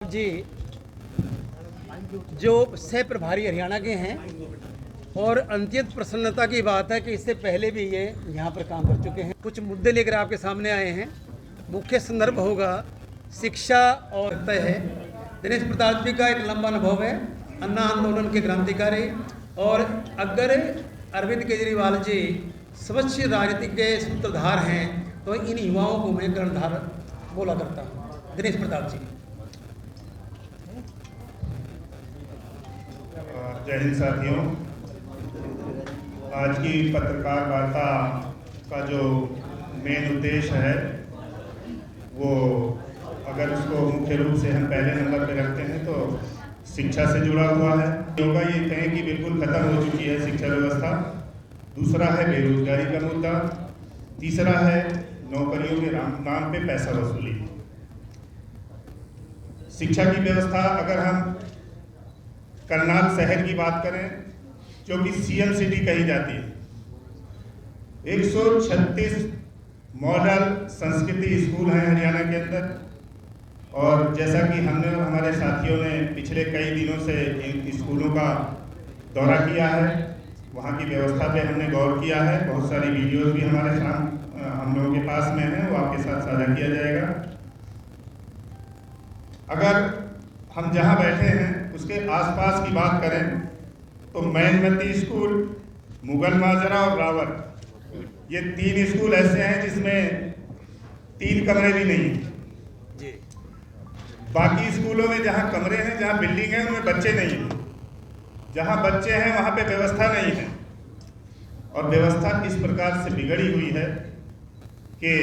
जी जो सह प्रभारी हरियाणा के हैं और अत्यंत प्रसन्नता की बात है कि इससे पहले भी ये यहाँ पर काम कर चुके हैं। कुछ मुद्दे लेकर आपके सामने आए हैं। मुख्य संदर्भ होगा शिक्षा और तय है। दिनेश प्रताप जी का एक लंबा अनुभव है, अन्ना आंदोलन के क्रांतिकारी। और अगर अरविंद केजरीवाल जी स्वच्छ राजनीति के सूत्रधार हैं तो इन युवाओं को मैं कर्णधार बोला करता हूँ। दिनेश प्रताप जी। जय हिंद साथियों, आज की पत्रकार वार्ता का जो मेन उद्देश्य है वो अगर उसको मुख्य रूप से हम पहले नंबर पे रखते हैं तो शिक्षा से जुड़ा हुआ है। योगा ये कहें कि बिल्कुल खत्म हो चुकी है शिक्षा व्यवस्था। दूसरा है बेरोजगारी का मुद्दा। तीसरा है नौकरियों के नाम पे पैसा वसूली। शिक्षा की व्यवस्था अगर हम करनाल शहर की बात करें जो कि सीएम सिटी कही जाती है, 136 मॉडल संस्कृति स्कूल हैं हरियाणा के अंदर। और जैसा कि हमने और हमारे साथियों ने पिछले कई दिनों से इन स्कूलों का दौरा किया है, वहाँ की व्यवस्था पे हमने गौर किया है। बहुत सारी वीडियोस भी हमारे साथ हम लोगों के पास में है, वो आपके साथ साझा किया जाएगा। अगर हम जहाँ बैठे हैं उसके आसपास की बात करें तो मैनमती स्कूल, मुगल माजरा और रावत, ये 3 स्कूल ऐसे हैं जिसमें 3 कमरे भी नहीं हैं। बाकी स्कूलों में जहाँ कमरे हैं, जहाँ बिल्डिंग है, उनमें बच्चे नहीं हैं। जहाँ बच्चे हैं वहाँ पे व्यवस्था नहीं है। और व्यवस्था इस प्रकार से बिगड़ी हुई है कि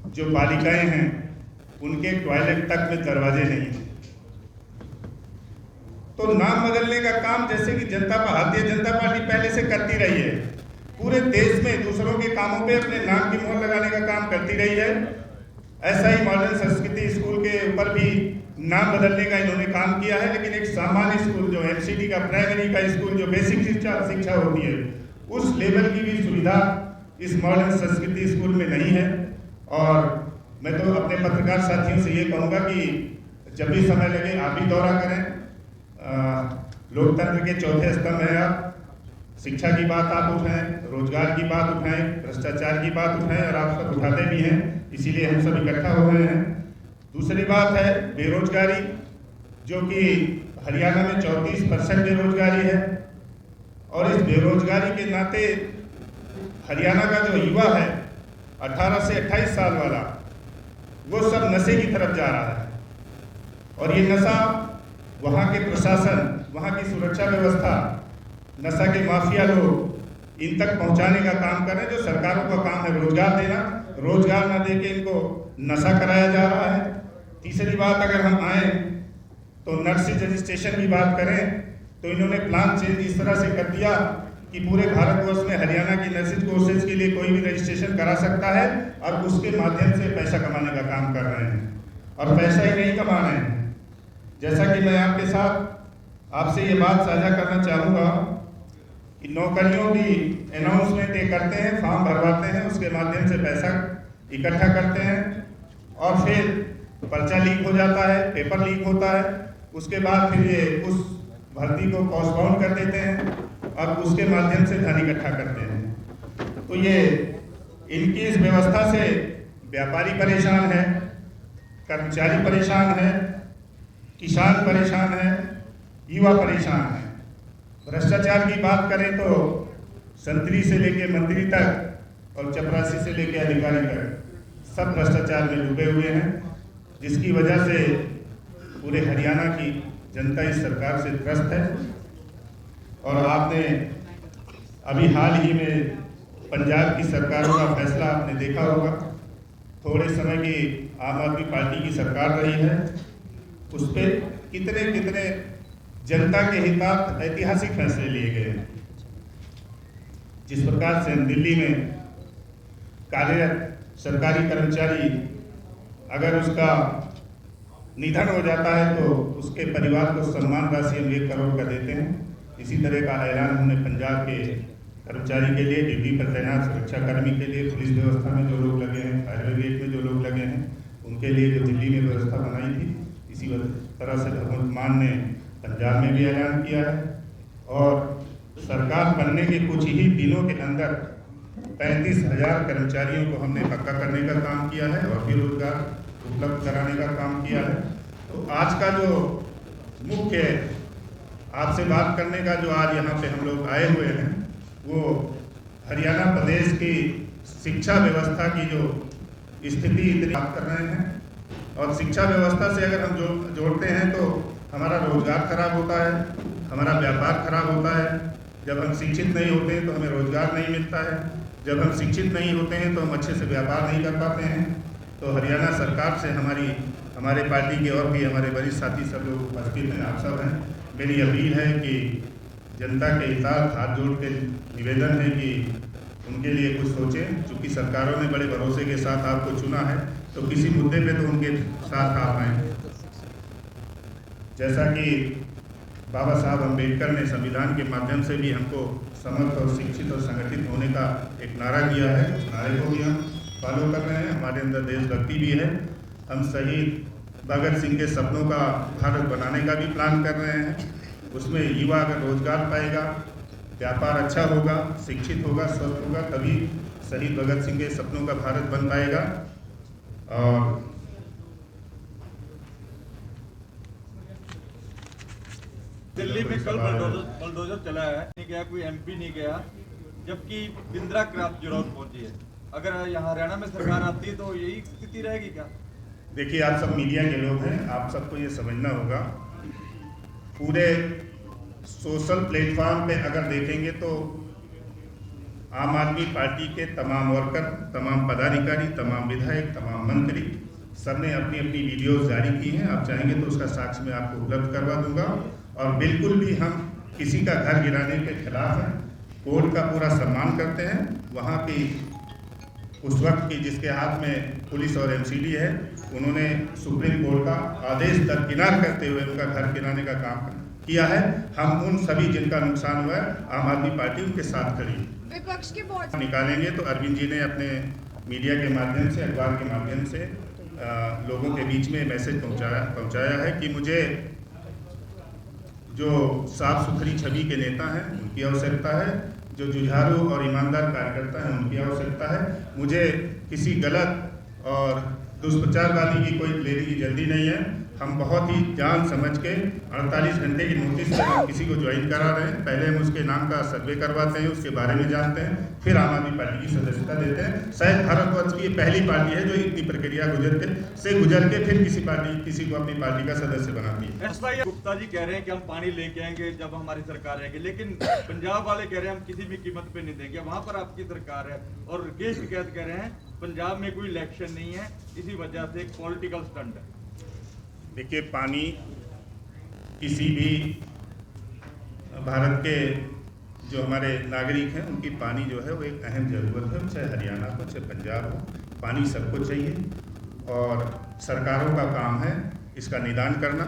जो बालिकाएं हैं उनके टॉयलेट तक में दरवाजे नहीं हैं। तो नाम बदलने का काम जैसे कि भारतीय जनता पार्टी पहले से करती रही है, पूरे देश में दूसरों के कामों पे अपने नाम की मोहर लगाने का काम करती रही है, ऐसा ही मॉडर्न संस्कृति स्कूल के ऊपर भी नाम बदलने का इन्होंने काम किया है। लेकिन एक सामान्य स्कूल जो एमसीडी का, प्राइमरी का स्कूल जो बेसिक शिक्षा होती है, उस लेवल की भी सुविधा इस मॉडर्न संस्कृति स्कूल में नहीं है। और मैं तो अपने पत्रकार साथियों से ये कहूँगा कि जब भी समय लगे आप भी दौरा करें। लोकतंत्र के चौथे स्तंभ है आप। शिक्षा की बात आप उठाएं, रोजगार की बात उठाएं, भ्रष्टाचार की बात उठाएं, और आप सब उठाते भी हैं, इसीलिए हम सब इकट्ठा हो रहे हैं। दूसरी बात है बेरोजगारी, जो कि हरियाणा में 34% बेरोजगारी है। और इस बेरोजगारी के नाते हरियाणा का जो युवा है 18 से 28 साल वाला, वो सब नशे की तरफ जा रहा है। और ये नशा वहाँ के प्रशासन, वहाँ की सुरक्षा व्यवस्था, नशा के माफिया लोग इन तक पहुँचाने का काम कर रहे हैं। जो सरकारों का काम है रोजगार देना, रोजगार ना दे के इनको नशा कराया जा रहा है। तीसरी बात अगर हम आए तो नर्सिंग रजिस्ट्रेशन की बात करें तो इन्होंने प्लान चेंज इस तरह से कर दिया कि पूरे भारतवर्ष में हरियाणा की नर्सिंग कोर्सेज के लिए कोई भी रजिस्ट्रेशन करा सकता है और उसके माध्यम से पैसा कमाने का काम कर रहे हैं। और पैसा ही नहीं कमा रहे हैं। जैसा कि मैं आपके साथ आपसे ये बात साझा करना चाहूँगा कि नौकरियों की अनाउंसमेंट ये करते हैं, फॉर्म भरवाते हैं, उसके माध्यम से पैसा इकट्ठा करते हैं और फिर पर्चा लीक हो जाता है, पेपर लीक होता है। उसके बाद फिर ये उस भर्ती को पोस्टपोन कर देते हैं और उसके माध्यम से धन इकट्ठा करते हैं। तो ये इनकी इस व्यवस्था से व्यापारी परेशान है, कर्मचारी परेशान है, किसान परेशान है, युवा परेशान है। भ्रष्टाचार की बात करें तो संतरी से लेके मंत्री तक और चपरासी से लेके अधिकारी तक सब भ्रष्टाचार में डूबे हुए हैं, जिसकी वजह से पूरे हरियाणा की जनता इस सरकार से त्रस्त है। और आपने अभी हाल ही में पंजाब की सरकारों का फैसला आपने देखा होगा। थोड़े समय की आम आदमी पार्टी की सरकार रही है, उस पर कितने जनता के हितार्थ ऐतिहासिक फैसले लिए गए हैं। जिस प्रकार से हम दिल्ली में कार्यरत सरकारी कर्मचारी अगर उसका निधन हो जाता है तो उसके परिवार को सम्मान राशि हम 1 करोड़ का देते हैं। इसी तरह का ऐलान हमने पंजाब के कर्मचारी के लिए, ड्यूटी पर तैनात सुरक्षाकर्मी के लिए, पुलिस व्यवस्था में जो लोग लगे हैं, फायर ब्रिगेड में जो लोग लगे हैं, उनके लिए जो दिल्ली में व्यवस्था बनाई थी इसी तरह से भगवंत मान ने पंजाब में भी ऐलान किया है और सरकार बनने के कुछ ही दिनों के अंदर 35,000 कर्मचारियों को हमने पक्का करने का काम किया है और फिर रोजगार उपलब्ध कराने का काम किया है। तो आज का जो मुख्य आपसे बात करने का जो आज यहाँ पे हम लोग आए हुए हैं वो हरियाणा प्रदेश की शिक्षा व्यवस्था की जो स्थिति इतनी बात कर रहे हैं और शिक्षा व्यवस्था से अगर हम जोड़ते हैं तो हमारा रोजगार खराब होता है, हमारा व्यापार खराब होता है। जब हम शिक्षित नहीं होते हैं तो हमें रोजगार नहीं मिलता है, जब हम शिक्षित नहीं होते हैं तो हम अच्छे से व्यापार नहीं कर पाते हैं। तो हरियाणा सरकार से हमारे पार्टी के और भी हमारे वरिष्ठ साथी सब लोग उपस्थित हैं, आप सब हैं, मेरी अपील है कि जनता के हितार्थ हाथ जोड़ के निवेदन है कि उनके लिए कुछ सोचें। चूँकि सरकारों ने बड़े भरोसे के साथ आपको चुना है तो किसी मुद्दे पे तो उनके साथ आप आएँ। जैसा कि बाबा साहब अम्बेडकर ने संविधान के माध्यम से भी हमको समर्थ और शिक्षित और संगठित होने का एक नारा दिया है, उस नारे को भी हम फॉलो कर रहे हैं। हमारे अंदर देशभक्ति भी है। हम शहीद भगत सिंह के सपनों का भारत बनाने का भी प्लान कर रहे हैं। उसमें युवा अगर रोजगार पाएगा, व्यापार अच्छा होगा, शिक्षित होगा, स्वस्थ होगा, तभी शहीद भगत सिंह के सपनों का भारत बन पाएगा। और दिल्ली में कल बलडोजर चला है, नहीं गया, कोई एमपी नहीं गया, जबकि बिंद्रा क्रॉप जरूर पहुंची है। अगर यहाँ हरियाणा में सरकार आती है तो यही स्थिति रहेगी क्या? देखिए, आप सब मीडिया के लोग हैं, आप सबको ये समझना होगा, पूरे सोशल प्लेटफॉर्म पे अगर देखेंगे तो आम आदमी पार्टी के तमाम वर्कर, तमाम पदाधिकारी, तमाम विधायक, तमाम मंत्री सबने अपनी अपनी वीडियोस जारी की हैं। आप चाहेंगे तो उसका साक्ष्य मैं आपको उपलब्ध करवा दूंगा। और बिल्कुल भी हम किसी का घर गिराने के खिलाफ हैं, कोर्ट का पूरा सम्मान करते हैं। वहाँ की उस वक्त की जिसके हाथ में पुलिस और एमसीडी है, उन्होंने सुप्रीम कोर्ट का आदेश दरकिनार करते हुए उनका घर गिराने का काम किया है। हम उन सभी जिनका नुकसान हुआ है, आम आदमी पार्टी उनके साथ खड़ी है। विपक्ष के बहुत निकालेंगे तो अरविंद जी ने अपने मीडिया के माध्यम से, अखबार के माध्यम से लोगों के बीच में मैसेज पहुंचाया है कि मुझे जो साफ सुथरी छवि के नेता हैं उनकी आवश्यकता है, जो जुझारू और ईमानदार कार्यकर्ता हैं उनकी आवश्यकता है। मुझे किसी गलत और दुष्प्रचारवादी की कोई लेने की जल्दी नहीं है। हम बहुत ही जान समझ के 48 घंटे की नोटिस पर हम किसी को ज्वाइन करा रहे हैं। पहले हम उसके नाम का सर्वे करवाते हैं, उसके बारे में जानते हैं, फिर आम आदमी पार्टी की सदस्यता देते हैं। शायद भारतवर्ष की ये पहली पार्टी है जो इतनी प्रक्रिया गुजर के फिर किसी को अपनी पार्टी का सदस्य बनाती है। SY गुप्ता जी कह रहे हैं कि हम पानी लेके आएंगे जब हमारी सरकार रहेगी, लेकिन पंजाब वाले कह रहे हैं हम किसी भी कीमत पे नहीं देंगे, वहाँ पर आपकी सरकार है। और केस शिकायत कह रहे हैं पंजाब में कोई इलेक्शन नहीं है, इसी वजह से एक पॉलिटिकल स्टंट है। देखिए, पानी किसी भी भारत के जो हमारे नागरिक हैं उनकी पानी जो है वो एक अहम ज़रूरत है, चाहे हरियाणा हो चाहे पंजाब हो, पानी सबको चाहिए। और सरकारों का काम है इसका निदान करना,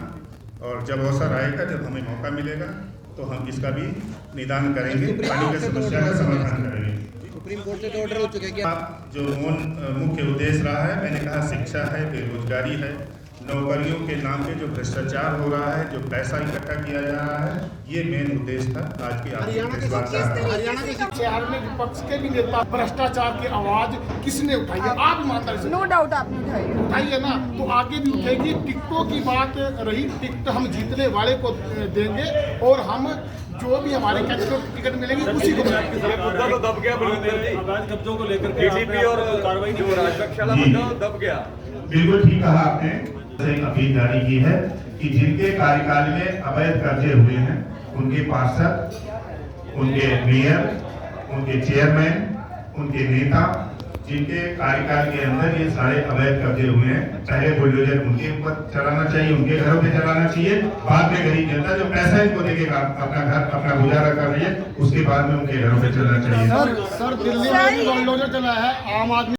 और जब अवसर आएगा, जब हमें मौका मिलेगा तो हम इसका भी निदान करेंगे, पानी की समस्या का समाधान करेंगे। सुप्रीम कोर्ट से तो ऑर्डर हो चुके हैं क्या? जो मुख्य उद्देश्य रहा है, मैंने कहा शिक्षा है, बेरोजगारी है, नौकरियों के नाम पे जो भ्रष्टाचार हो रहा है, जो पैसा इकट्ठा किया जा रहा है, ये मेन उद्देश्य था आज की हरियाणा के शहर में विपक्ष के भी नेता भ्रष्टाचार की आवाज किसने उठाई है? आप ईमानदारी से नो डाउट आपने उठाई है ना, तो आगे भी उठेगी। टिकटों की बात रही, टिकट हम जीतने वाले को देंगे और हम जो भी हमारे टिकट मिलेगी उसी को मुद्दा तो दब गया, अवैध कब्जों को लेकर टीडीपी और कार्रवाई जो राजपक्षाला मुद्दा दब गया। बिल्कुल ठीक कहा आपने। एक अपील जारी की है कि जिनके कार्यकाल में अवैध कब्जे हुए हैं, उनके पार्षद, उनके मेयर, उनके चेयरमैन, उनके नेता, जिनके कार्यकाल के अंदर ये सारे अवैध कब्जे हुए हैं, पहले बुलडोजर उनके ऊपर चलाना चाहिए, उनके घरों पे चलाना चाहिए। बाद में गरीब जनता जो पैसा इनको देके अपना घर, अपना गुजारा कर रही है, उसके बाद में उनके घरों पे चलना चाहिए। सर दिल्ली में भी बुलडोजर चला है, आम आदमी